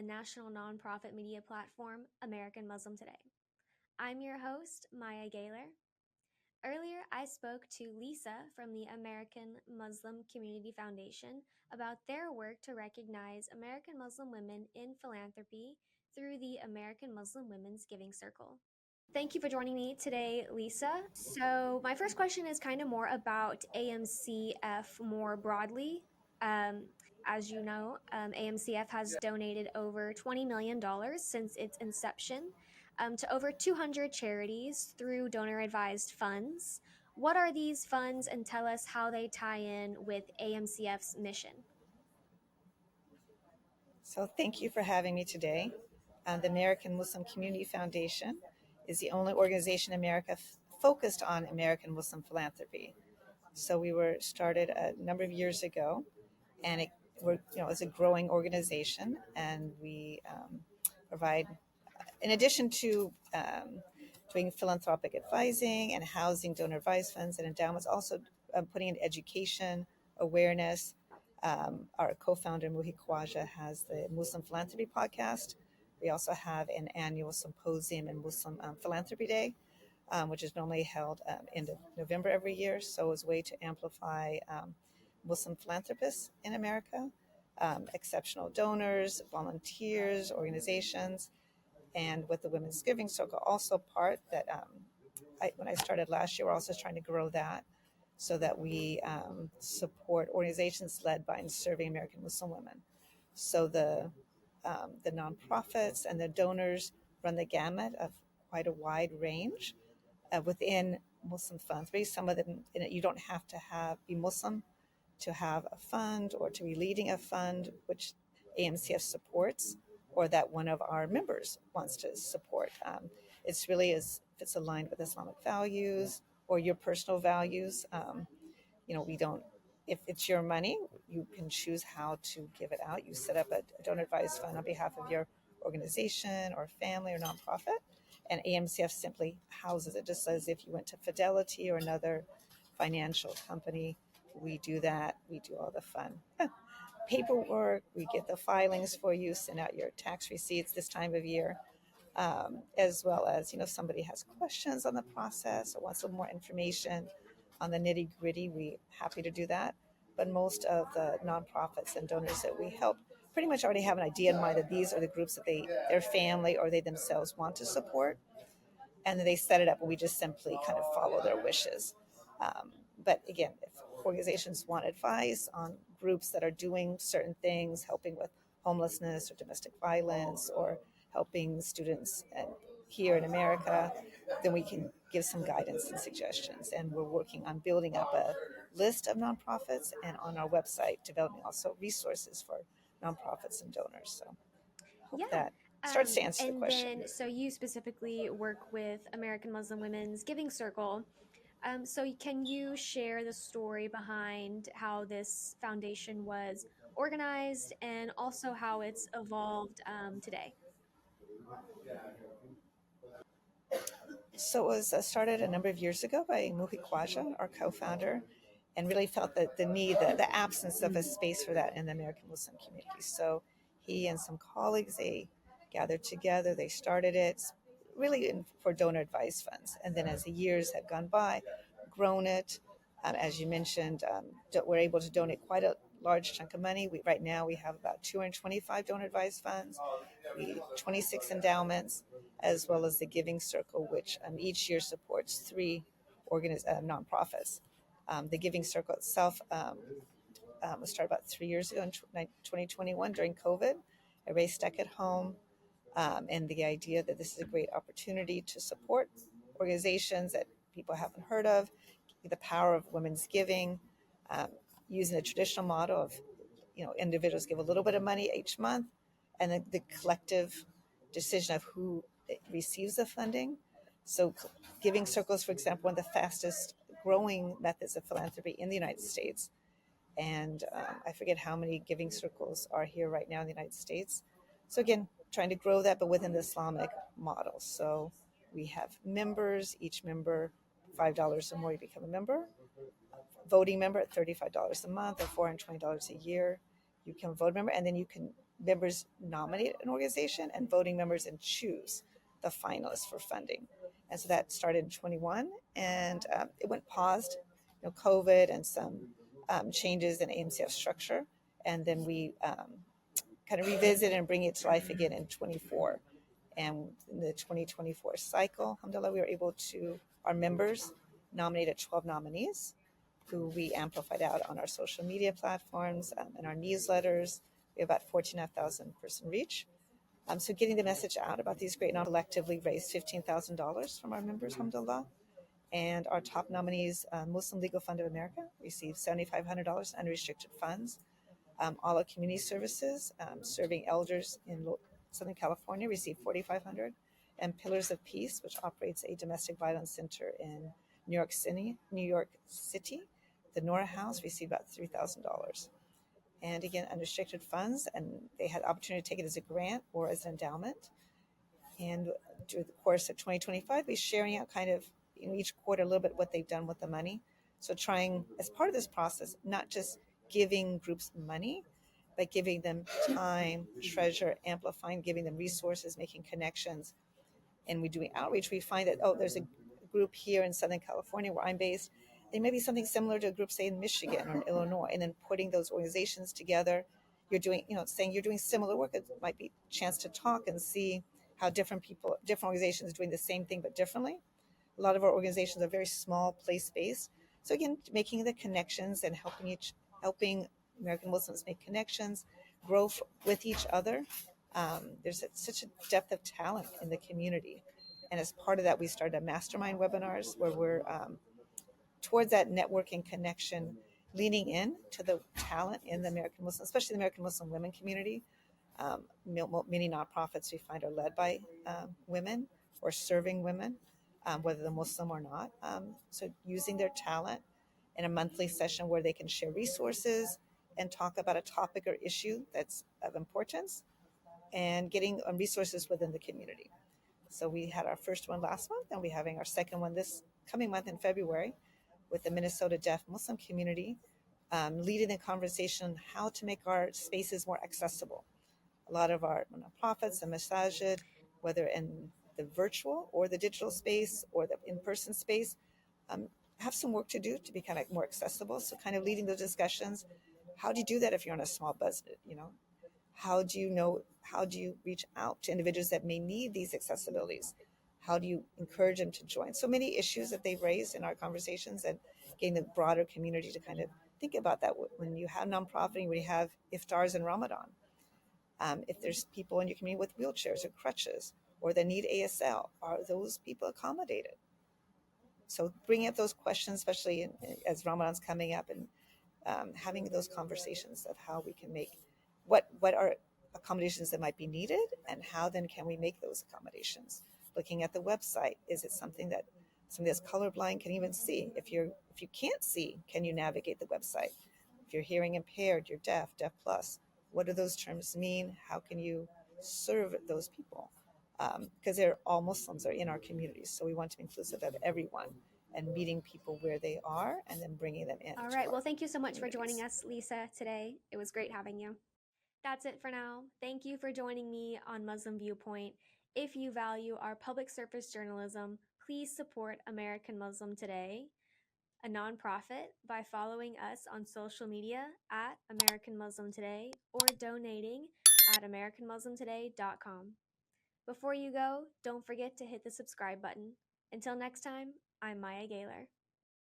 national nonprofit media platform, American Muslim Today. I'm your host, Maya Gayler. Earlier, I spoke to Lisa from the American Muslim Community Foundation about their work to recognize American Muslim women in philanthropy through the American Muslim Women's Giving Circle. Thank you for joining me today, Lisa. So, my first question is kind of more about AMCF more broadly. Um, as you know, AMCF has donated over $20 million since its inception to over 200 charities through donor advised funds. What are these funds, and tell us how they tie in with AMCF's mission? So thank you for having me today. The American Muslim Community Foundation is the only organization in America focused on American Muslim philanthropy. So we were started a number of years ago, and it's a growing organization, and we provide, in addition to doing philanthropic advising and housing, donor advised funds, and endowments, also putting in education, awareness. Our co-founder, Muhi Khawaja, has the Muslim Philanthropy podcast. We also have an annual symposium and Muslim Philanthropy Day, which is normally held end of November every year. So as a way to amplify Muslim philanthropists in America, exceptional donors, volunteers, organizations, and with the Women's Giving Circle, also part that when I started last year, we're also trying to grow that so that we support organizations led by and serving American Muslim women. So the nonprofits and the donors run the gamut of quite a wide range within Muslim funds. Maybe some of them, you don't have to be Muslim to have a fund or to be leading a fund, which AMCF supports, or that one of our members wants to support. It's really if it's aligned with Islamic values or your personal values. We don't, if it's your money, you can choose how to give it out. You set up a donor advised fund on behalf of your organization or family or nonprofit, and AMCF simply houses it, just as if you went to Fidelity or another financial company. We do that. We do all the fun paperwork. We get the filings for you, send out your tax receipts this time of year, as well as, if somebody has questions on the process or wants a little more information on the nitty gritty, we're happy to do that. But most of the nonprofits and donors that we help pretty much already have an idea in mind that these are the groups that their family or they themselves want to support. And then they set it up, and we just simply kind of follow their wishes. But again, if organizations want advice on groups that are doing certain things, helping with homelessness or domestic violence, or helping students here in America, then we can give some guidance and suggestions. And we're working on building up a list of nonprofits, and on our website, developing also resources for nonprofits and donors. So hope that starts to answer the question. And then, so you specifically work with American Muslim Women's Giving Circle. So can you share the story behind how this foundation was organized and also how it's evolved today? So it was started a number of years ago by Muhi Khawaja, our co-founder, and really felt that the absence of a space for that in the American Muslim community. So he and some colleagues, they gathered together, they started it really for donor advice funds. And then as the years have gone by, grown it. As you mentioned, we're able to donate quite a large chunk of money. Right now we have about 225 donor advised funds, 26 endowments, as well as the Giving Circle, which each year supports three nonprofits. The Giving Circle itself was started about 3 years ago in 2021 during COVID. Everybody's stuck at home, and the idea that this is a great opportunity to support organizations that people haven't heard of, the power of women's giving, using the traditional model of, individuals give a little bit of money each month, and then the collective decision of who receives the funding. So Giving Circles, for example, one of the fastest growing methods of philanthropy in the United States. And I forget how many Giving Circles are here right now in the United States. So again, trying to grow that, but within the Islamic model. So we have members, each member, $5 or more, you become a member. Voting member at $35 a month or $420 a year. You become a voting member, and then you can members nominate an organization and voting members and choose the finalists for funding. And so that started in 21, and it went paused, COVID and some changes in AMCF structure. And then we kind of revisit and bring it to life again in 24. And in the 2024 cycle, alhamdulillah, we were able to, our members nominated 12 nominees who we amplified out on our social media platforms and our newsletters. We have about 14,500 person reach. So getting the message out about these great non collectively raised $15,000 from our members, alhamdulillah. And our top nominees, Muslim Legal Fund of America, received $7,500 unrestricted funds. All our community services, serving elders in Southern California, received $4,500. And Pillars of Peace, which operates a domestic violence center in New York City, the Nora House, received about $3,000. And again, unrestricted funds, and they had opportunity to take it as a grant or as an endowment. And through the course of 2025, we're sharing out kind of each quarter a little bit what they've done with the money. So trying, as part of this process, not just giving groups money, but giving them time, treasure, amplifying, giving them resources, making connections. And we're doing outreach. We find that, there's a group here in Southern California where I'm based. There may be something similar to a group, say, in Michigan or in Illinois, and then putting those organizations together. You're doing, saying you're doing similar work. It might be a chance to talk and see how different organizations are doing the same thing but differently. A lot of our organizations are very small, place-based. So again, making the connections and helping American Muslims make connections, grow with each other. There's such a depth of talent in the community. And as part of that, we started a mastermind webinars where we're towards that networking connection, leaning in to the talent in the American Muslim, especially the American Muslim women community. Many nonprofits we find are led by women or serving women, whether they're Muslim or not. So using their talent in a monthly session where they can share resources and talk about a topic or issue that's of importance, and getting resources within the community. So we had our first one last month, and we're having our second one this coming month in February with the Minnesota Deaf Muslim community, leading the conversation on how to make our spaces more accessible. A lot of our nonprofits and masajid, whether in the virtual or the digital space or the in-person space, have some work to do to be kind of more accessible. So kind of leading those discussions. How do you do that if you're on a small budget? How do you reach out to individuals that may need these accessibilities? How do you encourage them to join? So many issues that they've raised in our conversations, and getting the broader community to kind of think about that when you have nonprofit, when you have iftars in Ramadan. If there's people in your community with wheelchairs or crutches or that need ASL, are those people accommodated? So bringing up those questions, especially as Ramadan's coming up, and having those conversations of how we can make what are accommodations that might be needed, and how then can we make those accommodations. Looking at the website, is it something that somebody that's colorblind can even see? If you can't see, can you navigate the website? If you're hearing impaired, you're deaf plus, what do those terms mean? How can you serve those people? Because they're all Muslims are in our communities, so we want to be inclusive of everyone and meeting people where they are and then bringing them in. All right. Well, thank you so much for joining us, Lisa, today. It was great having you. That's it for now. Thank you for joining me on Muslim Viewpoint. If you value our public service journalism, please support American Muslim Today, a nonprofit, by following us on social media at American Muslim Today or donating at AmericanMuslimToday.com. Before you go, don't forget to hit the subscribe button. Until next time, I'm Maya Gayler.